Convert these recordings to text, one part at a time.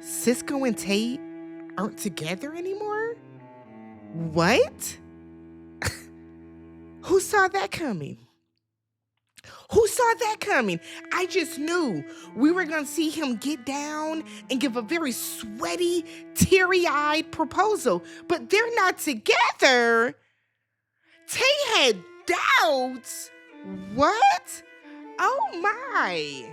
Cisco and Tae aren't together anymore? What? Who saw that coming? Who saw that coming? I just knew we were going to see him get down and give a very sweaty, teary-eyed proposal, but they're not together. Tay had doubts. What? Oh my.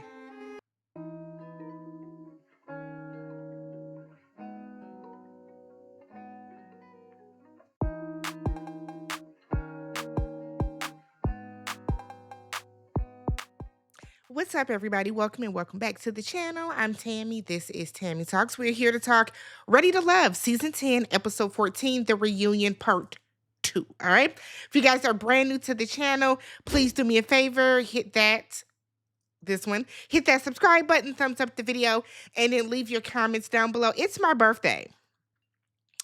What's up, everybody? Welcome and welcome back to the channel. I'm Tammy. This is Tammy Talks. We're here to talk Ready to Love, Season 10, Episode 14, The Reunion Part 2. All right? If you guys are brand new to the channel, please do me a favor. Hit that subscribe button, thumbs up the video, and then leave your comments down below. It's my birthday.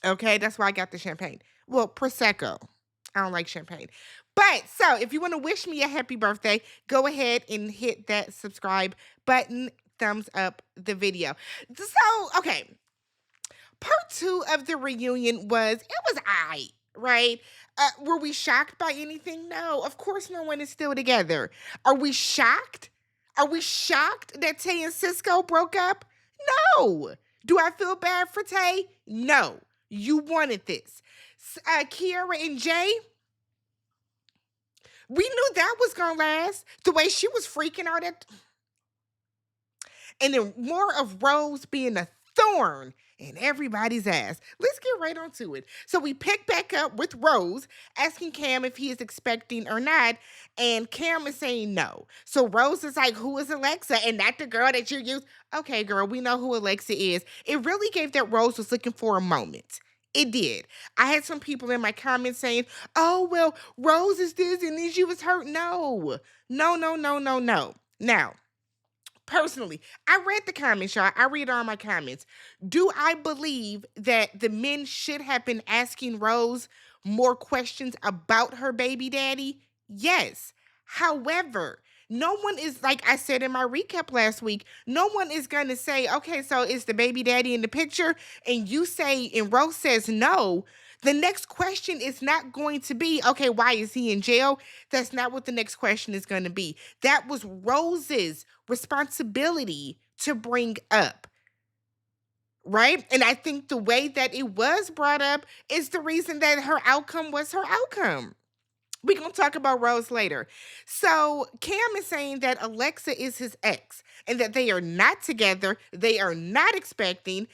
Okay? That's why I got the champagne. Well, Prosecco. I don't like champagne. But so if you want to wish me a happy birthday, go ahead and hit that subscribe button, thumbs up the video. So, okay. Part 2 of the reunion was aight, right? Were we shocked by anything? No, of course no one is still together. Are we shocked? Are we shocked that Tae and Cisco broke up? No. Do I feel bad for Tae? No. You wanted this. Kiara and Jay, we knew that was going to last. The way she was freaking out at... And then more of Rose being a thorn in everybody's ass. Let's get right onto it. So we pick back up with Rose, asking Cam if he is expecting or not, and Cam is saying no. So Rose is like, who is Alexa? And not the girl that you use. Okay, girl, we know who Alexa is. It really gave that Rose was looking for a moment. It did. I had some people in my comments saying, oh, well, Rose is this and then she was hurt. No. Now, personally, I read the comments, y'all. I read all my comments. Do I believe that the men should have been asking Rose more questions about her baby daddy? Yes. However, no one is, like I said in my recap last week, no one is going to say, okay, so is the baby daddy in the picture? And you say, and Rose says no. The next question is not going to be, okay, why is he in jail? That's not what the next question is going to be. That was Rose's responsibility to bring up. Right? And I think the way that it was brought up is the reason that her outcome was her outcome. We're going to talk about Rose later. So Cam is saying that Alexa is his ex and that they are not together. They are not expecting.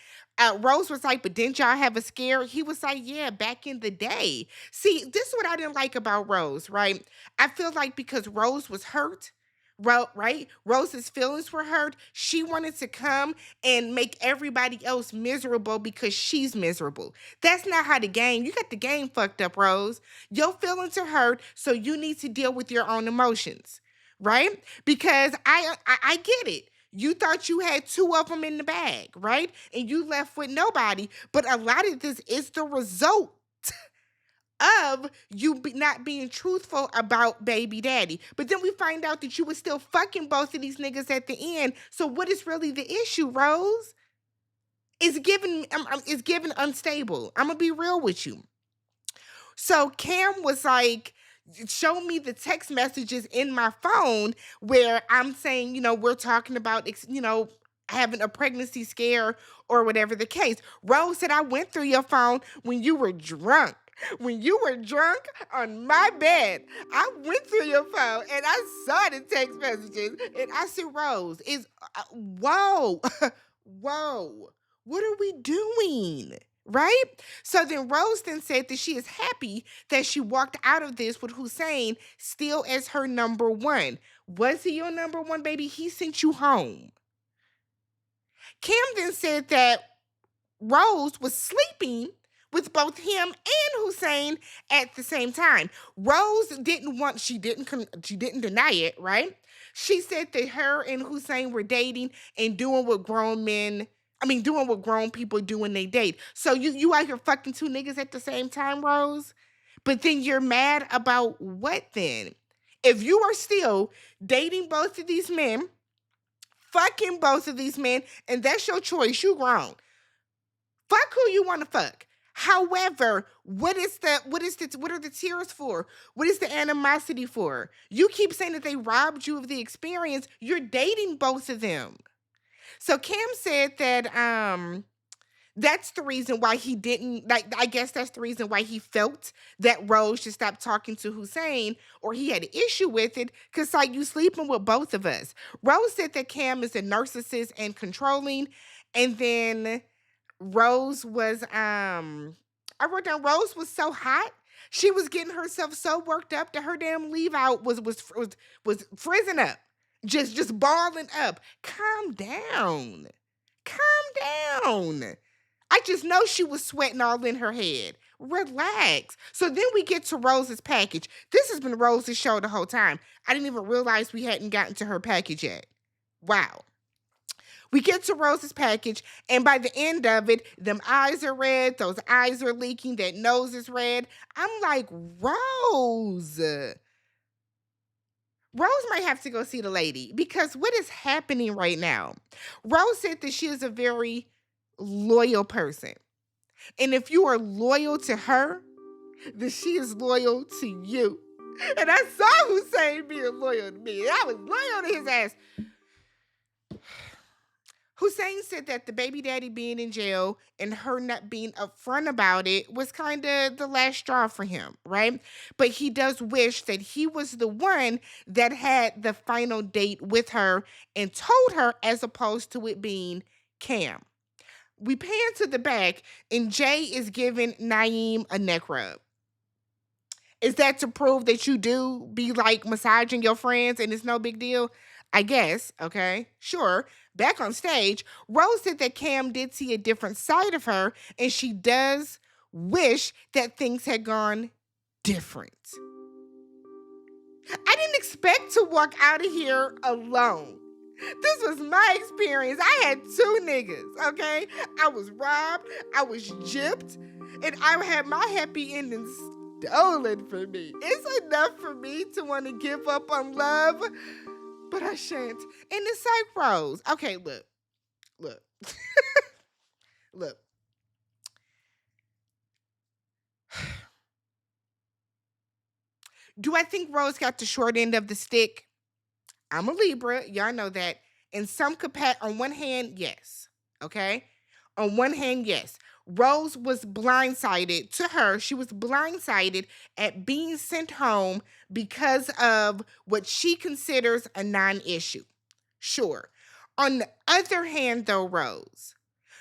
Rose was like, but didn't y'all have a scare? He was like, yeah, back in the day. See, this is what I didn't like about Rose, right? I feel like because Rose was hurt, right? Rose's feelings were hurt. She wanted to come and make everybody else miserable because she's miserable. That's not how you got the game fucked up, Rose. Your feelings are hurt, so you need to deal with your own emotions, right? Because I get it. You thought you had two of them in the bag, right? And you left with nobody. But a lot of this is the result of you not being truthful about baby daddy. But then we find out that you were still fucking both of these niggas at the end. So what is really the issue, Rose? It's given unstable. I'm gonna be real with you. So Cam was like, show me the text messages in my phone where I'm saying, we're talking about, having a pregnancy scare or whatever the case. Rose said, I went through your phone when you were drunk. When you were drunk on my bed, I went through your phone and I saw the text messages and I said, Rose, whoa, whoa, what are we doing? Right? So then Rose then said that she is happy that she walked out of this with Hussein still as her number one. Was he your number one, baby? He sent you home. Cam then said that Rose was sleeping with both him and Hussein at the same time. Rose she didn't deny it, right? She said that her and Hussein were dating and doing what grown people do when they date. So you out here fucking two niggas at the same time, Rose? But then you're mad about what then? If you are still dating both of these men, fucking both of these men, and that's your choice, you grown. Fuck who you want to fuck. However, what are the tears for? What is the animosity for? You keep saying that they robbed you of the experience. You're dating both of them. So Cam said that that's the reason why he didn't like. I guess that's the reason why he felt that Rose should stop talking to Hussein, or he had an issue with it, because like you sleeping with both of us. Rose said that Cam is a narcissist and controlling, and then Rose was I wrote down Rose was so hot. She was getting herself so worked up that her damn leave out was frizzing up. Just balling up. Calm down. Calm down. I just know she was sweating all in her head. Relax. So then we get to Rose's package. This has been Rose's show the whole time. I didn't even realize we hadn't gotten to her package yet. Wow. We get to Rose's package, and by the end of it, them eyes are red, those eyes are leaking, that nose is red. I'm like, Rose. Rose might have to go see the lady, because what is happening right now? Rose said that she is a very loyal person. And if you are loyal to her, then she is loyal to you. And I saw Hussein being loyal to me. I was loyal to his ass. Hussein said that the baby daddy being in jail and her not being upfront about it was kind of the last straw for him, right? But he does wish that he was the one that had the final date with her and told her, as opposed to it being Cam. We pan to the back, and Jay is giving Naeem a neck rub. Is that to prove that you do be like massaging your friends and it's no big deal? I guess, okay, sure. Back on stage, Rose said that Cam did see a different side of her, and she does wish that things had gone different. I didn't expect to walk out of here alone. This was my experience. I had two niggas, okay? I was robbed, I was gypped, and I had my happy ending stolen from me. It's enough for me to want to give up on love, but I shan't. And it's like, Rose, okay, look. Look. Do I think Rose got the short end of the stick? I'm a Libra, y'all know that. In some capacity, on one hand, yes, okay? On one hand, yes. Rose was blindsided to her. She was blindsided at being sent home because of what she considers a non-issue. Sure. On the other hand, though, Rose,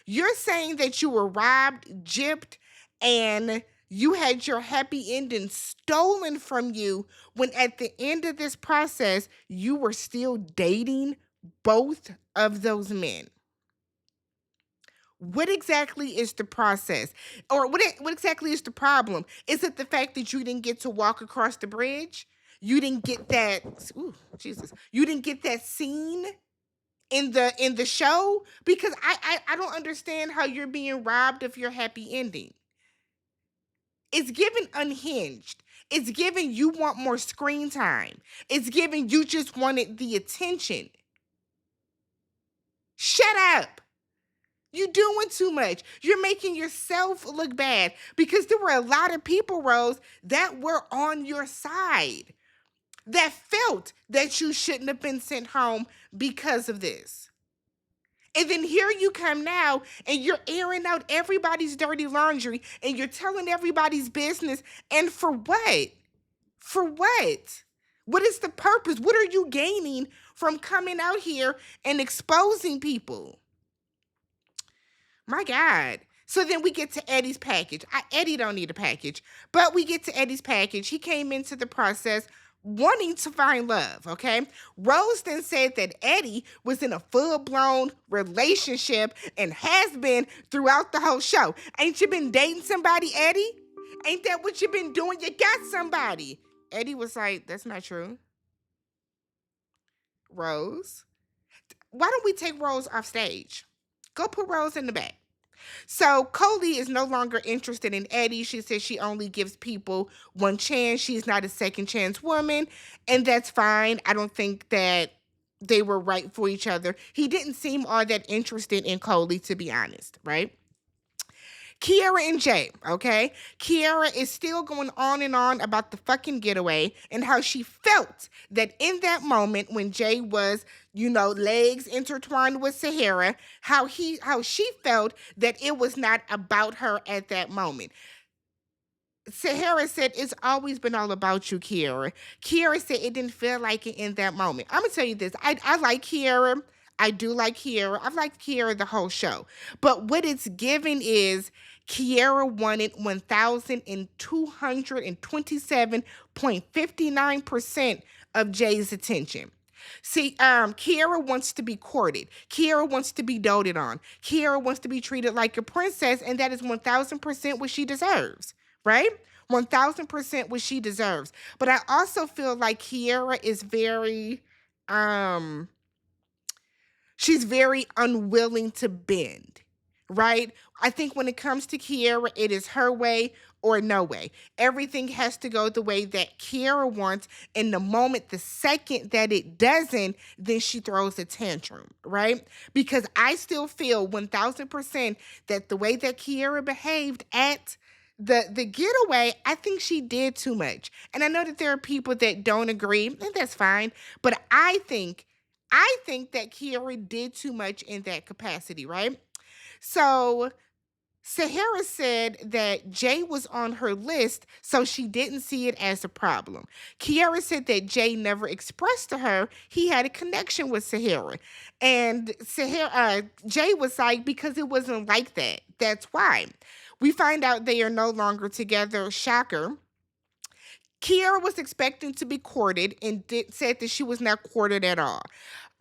you're saying that you were robbed, gypped, and you had your happy ending stolen from you, when at the end of this process, you were still dating both of those men. What exactly is the process? Or what exactly is the problem? Is it the fact that you didn't get to walk across the bridge? You didn't get that, ooh, Jesus. You didn't get that scene in the show? Because I don't understand how you're being robbed of your happy ending. It's given unhinged. It's given you want more screen time. It's given you just wanted the attention. Shut up. You're doing too much. You're making yourself look bad, because there were a lot of people, Rose, that were on your side, that felt that you shouldn't have been sent home because of this. And then here you come now, and you're airing out everybody's dirty laundry, and you're telling everybody's business. And for what? For what? What is the purpose? What are you gaining from coming out here and exposing people? My God. So then we get to Eddie's package. Eddie don't need a package, but we get to Eddie's package. He came into the process wanting to find love, okay? Rose then said that Eddie was in a full-blown relationship and has been throughout the whole show. Ain't you been dating somebody, Eddie? Ain't that what you been doing? You got somebody. Eddie was like, that's not true. Rose, why don't we take Rose off stage? Go put Rose in the back. So Coley is no longer interested in Eddie. She says she only gives people one chance. She's not a second chance woman, and that's fine. I don't think that they were right for each other. He didn't seem all that interested in Coley, to be honest, right? Kiara and Jay, okay? Kiara is still going on and on about the fucking getaway and how she felt that in that moment when Jay was, legs intertwined with Sahara, how she felt that it was not about her at that moment. Sahara said, it's always been all about you, Kiara. Kiara said it didn't feel like it in that moment. I'm going to tell you this. I like Kiara. I do like Kiara. I've liked Kiara the whole show. But what it's given is Kiara wanted 1,227.59% of Jay's attention. See, Kiara wants to be courted. Kiara wants to be doted on. Kiara wants to be treated like a princess, and that is 1,000% what she deserves, right? 1,000% what she deserves. But I also feel like Kiara is um, she's very unwilling to bend, right? I think when it comes to Kiara, it is her way or no way. Everything has to go the way that Kiara wants. And the second that it doesn't, then she throws a tantrum, right? Because I still feel 1,000% that the way that Kiara behaved at the getaway, I think she did too much. And I know that there are people that don't agree, and that's fine. But I think that Kiara did too much in that capacity, right? So Sahara said that Jay was on her list, so she didn't see it as a problem. Kiara said that Jay never expressed to her he had a connection with Sahara. And Jay was like, because it wasn't like that. That's why. We find out they are no longer together. Shocker. Kiara was expecting to be courted and said that she was not courted at all.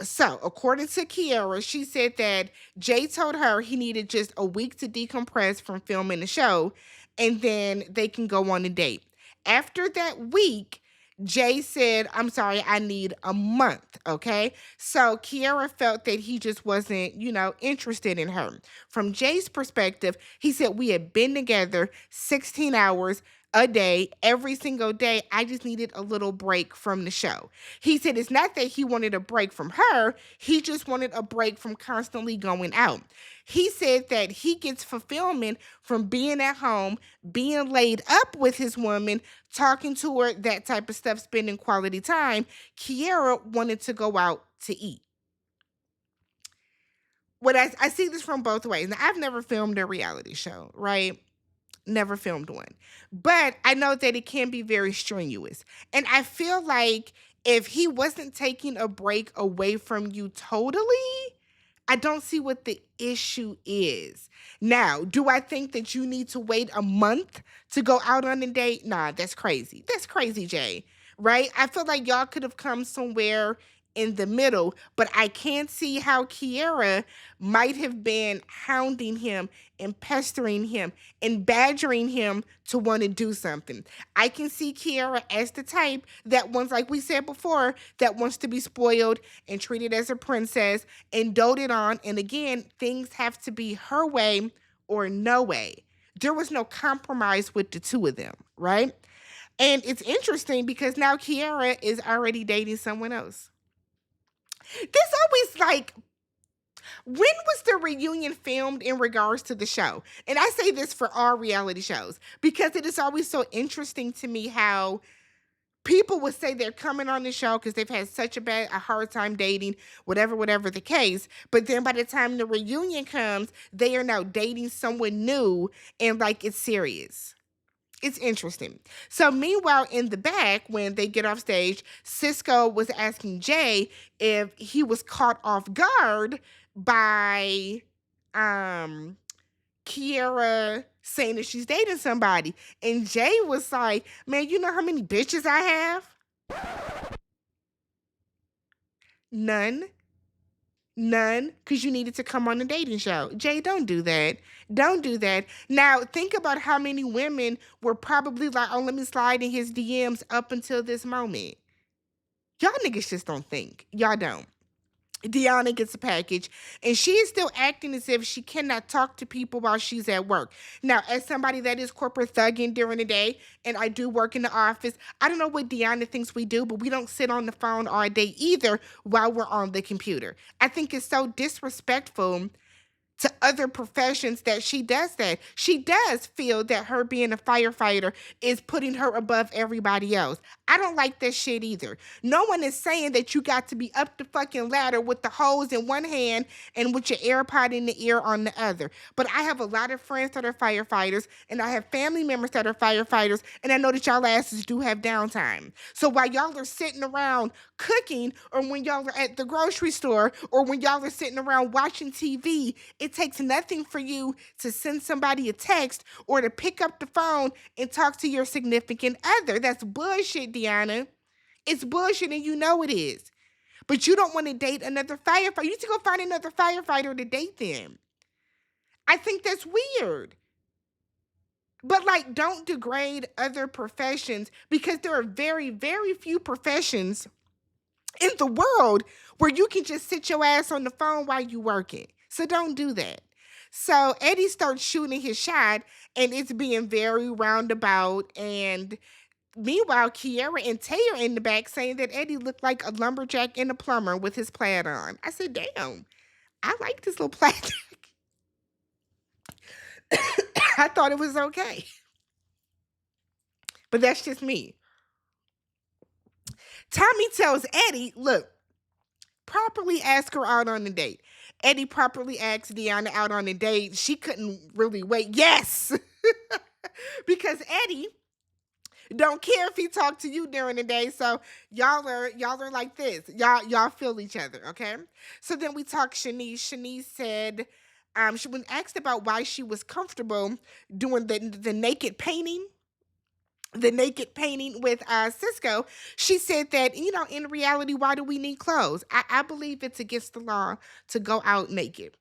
So, according to Kiara, she said that Jay told her he needed just a week to decompress from filming the show, and then they can go on a date. After that week, Jay said, I'm sorry, I need a month. Okay. So Kiara felt that he just wasn't, interested in her. From Jay's perspective, he said, we had been together 16 hours a day, every single day. I just needed a little break from the show. He said it's not that he wanted a break from her, he just wanted a break from constantly going out. He said that he gets fulfillment from being at home, being laid up with his woman, talking to her, that type of stuff, spending quality time. Kiara wanted to go out to eat. What I see this from both ways. Now, I've never filmed a reality show, right? Never filmed one. But I know that it can be very strenuous. And I feel like if he wasn't taking a break away from you totally, I don't see what the issue is. Now, do I think that you need to wait a month to go out on a date? Nah, that's crazy. That's crazy, Jay. Right? I feel like y'all could have come somewhere in the middle, but I can't see how Kiara might have been hounding him and pestering him and badgering him to want to do something. I can see Kiara as the type that wants, like we said before, that wants to be spoiled and treated as a princess and doted on. And again, things have to be her way or no way. There was no compromise with the two of them, right? And it's interesting because now Kiara is already dating someone else. This always like, when was the reunion filmed in regards to the show? And I say this for all reality shows because it is always so interesting to me how people would say they're coming on the show because they've had such a hard time dating, whatever the case. But then by the time the reunion comes, they are now dating someone new and like it's serious. It's interesting. So meanwhile, in the back, when they get off stage, Cisco was asking Jay if he was caught off guard by Kiara saying that she's dating somebody. And Jay was like, man, you know how many bitches I have? None. None, because you needed to come on a dating show. Jay, don't do that. Don't do that. Now, think about how many women were probably like, oh, let me slide in his DMs up until this moment. Y'all niggas just don't think. Y'all don't. Deona gets a package, and she is still acting as if she cannot talk to people while she's at work. Now, as somebody that is corporate thugging during the day, and I do work in the office, I don't know what Deona thinks we do, but we don't sit on the phone all day either while we're on the computer. I think it's so disrespectful to other professions that she does that. She does feel that her being a firefighter is putting her above everybody else. I don't like that shit either. No one is saying that you got to be up the fucking ladder with the hose in one hand and with your AirPod in the ear on the other. But I have a lot of friends that are firefighters, and I have family members that are firefighters, and I know that y'all asses do have downtime. So while y'all are sitting around cooking, or when y'all are at the grocery store, or when y'all are sitting around watching TV, it takes nothing for you to send somebody a text or to pick up the phone and talk to your significant other. That's bullshit, Deanna. It's bullshit, and you know it is. But you don't want to date another firefighter. You need to go find another firefighter to date them. I think that's weird. But like, don't degrade other professions, because there are very, very few professions in the world where you can just sit your ass on the phone while you working. So don't do that. So Eddie starts shooting his shot, and it's being very roundabout. And meanwhile, Kiara and Tae are in the back saying that Eddie looked like a lumberjack and a plumber with his plaid on. I said, damn, I like this little plaid jacket. I thought it was okay. But that's just me. Tommy tells Eddie, look, properly ask her out on a date. Eddie properly asked Deonna out on a date. She couldn't really wait. Yes! Because Eddie don't care if he talked to you during the day. So y'all are like this. Y'all feel each other, okay? So then we talk Shanice. Shanice said, she when asked about why she was comfortable doing the naked painting, with Cisco, she said that, in reality, why do we need clothes? I believe it's against the law to go out naked.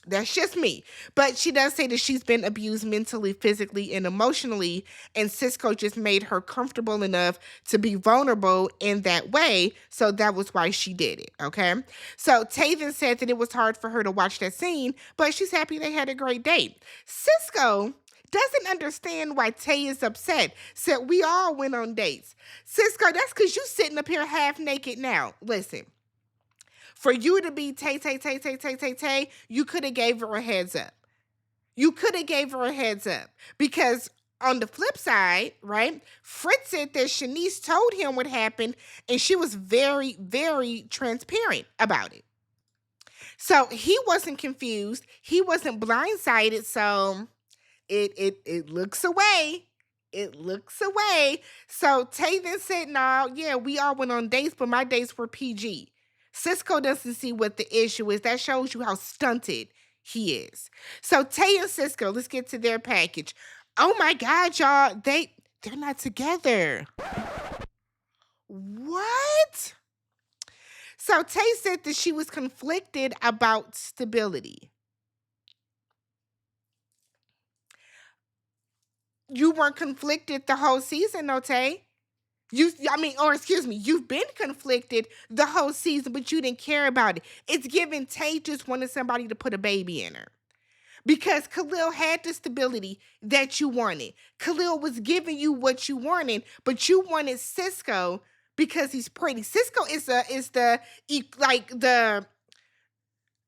That's just me. But she does say that she's been abused mentally, physically, and emotionally, and Cisco just made her comfortable enough to be vulnerable in that way. So that was why she did it, okay? So Taven said that it was hard for her to watch that scene, but she's happy they had a great date. Cisco doesn't understand why Tay is upset. Said we all went on dates. Cisco, that's because you sitting up here half naked now. Listen. For you to be Tay, you could have gave her a heads up. You could have gave her a heads up. Because on the flip side, right, Fritz said that Shanice told him what happened, and she was very, very transparent about it. So he wasn't confused. He wasn't blindsided. So it looks away. It looks away. So Tay then said, no, yeah, we all went on dates, but my dates were PG. Cisco doesn't see what the issue is. That shows you how stunted he is. So Tae and Cisco, let's get to their package. Oh my God, y'all, they're not together. What? So Tae said that she was conflicted about stability. You weren't conflicted the whole season, though, Tae. You've been conflicted the whole season, but you didn't care about it. It's given Tay just wanted somebody to put a baby in her. Because Khalil had the stability that you wanted. Khalil was giving you what you wanted, but you wanted Cisco because he's pretty. Cisco is the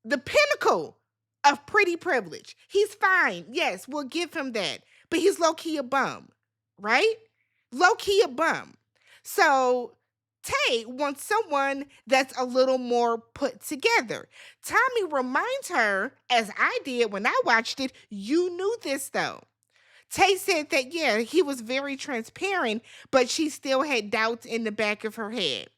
pinnacle of pretty privilege. He's fine. Yes, we'll give him that. But he's low-key a bum, right? Low-key a bum. So Tay wants someone that's a little more put together. Tommy reminds her, as I did when I watched it, you knew this though. Tay said that, yeah, he was very transparent, but she still had doubts in the back of her head.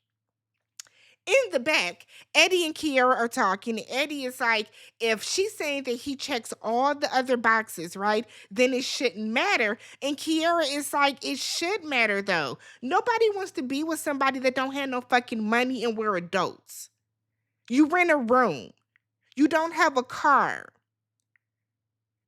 In the back, Eddie and Kiara are talking. Eddie is like, if she's saying that he checks all the other boxes, right, then it shouldn't matter. And Kiara is like, it should matter though. Nobody wants to be with somebody that don't have no fucking money and we're adults. You rent a room. You don't have a car.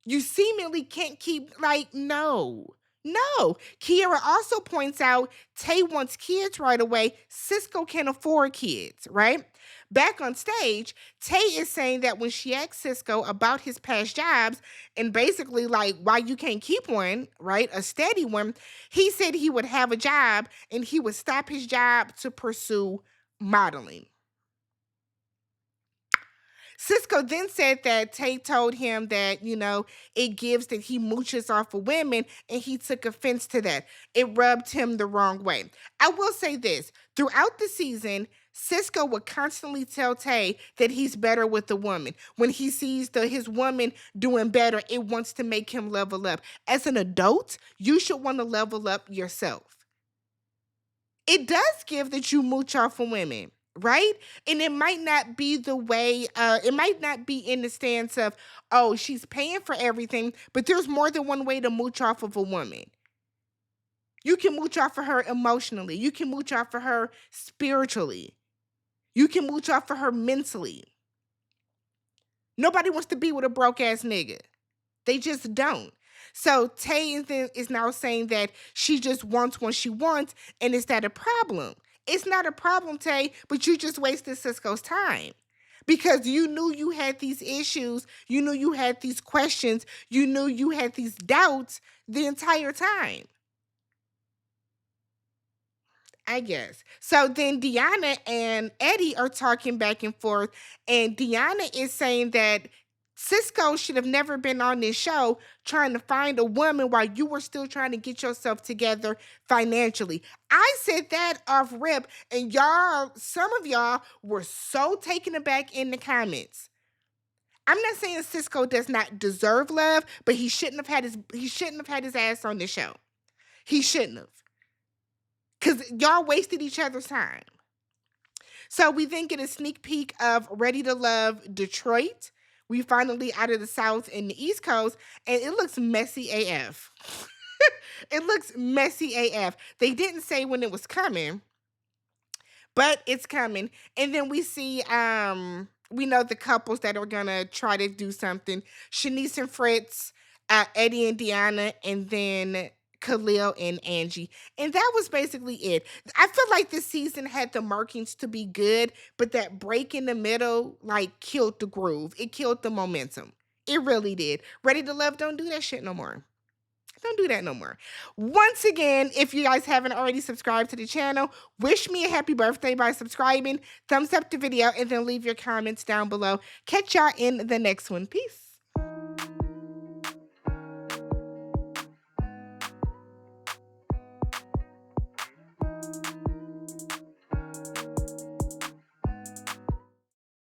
You seemingly can't keep, no. No. Kiara also points out Tay wants kids right away. Cisco can't afford kids, right? Back on stage, Tay is saying that when she asked Cisco about his past jobs and basically why you can't keep one, right? A steady one, he said he would have a job and he would stop his job to pursue modeling. Cisco then said that Tate told him that, it gives that he mooches off of women, and he took offense to that. It rubbed him the wrong way. I will say this, throughout the season, Cisco would constantly tell Tay that he's better with the woman. When he sees his woman doing better, it wants to make him level up. As an adult, you should want to level up yourself. It does give that you mooch off of women, right? And it might not be the way, it might not be in the stance of, oh, she's paying for everything, but there's more than one way to mooch off of a woman. You can mooch off of her emotionally. You can mooch off of her spiritually. You can mooch off of her mentally. Nobody wants to be with a broke ass nigga. They just don't. So Tay is now saying that she just wants what she wants, and is that a problem? It's not a problem, Tay, but you just wasted Cisco's time. Because you knew you had these issues, you knew you had these questions, you knew you had these doubts the entire time. I guess. So then Deanna and Eddie are talking back and forth, and Deanna is saying that Cisco should have never been on this show trying to find a woman while you were still trying to get yourself together financially. I said that off rip, and some of y'all were so taken aback in the comments. I'm not saying Cisco does not deserve love, but he shouldn't have had his ass on this show. He shouldn't have. Because y'all wasted each other's time. So we then get a sneak peek of Ready to Love Detroit. We finally out of the South and the East Coast, and it looks messy AF. It looks messy AF. They didn't say when it was coming, but it's coming. And then we see, we know the couples that are gonna try to do something. Shanice and Fritz, Eddie and Deanna, and then Khalil and Angie. And that was basically it. I feel like this season had the markings to be good, but that break in the middle, like, killed the groove. It killed the momentum. It really did. Ready to Love, don't do that shit no more. Don't do that no more. Once again, if you guys haven't already subscribed to the channel, wish me a happy birthday by subscribing, thumbs up the video, and then leave your comments down below. Catch y'all in the next one. Peace.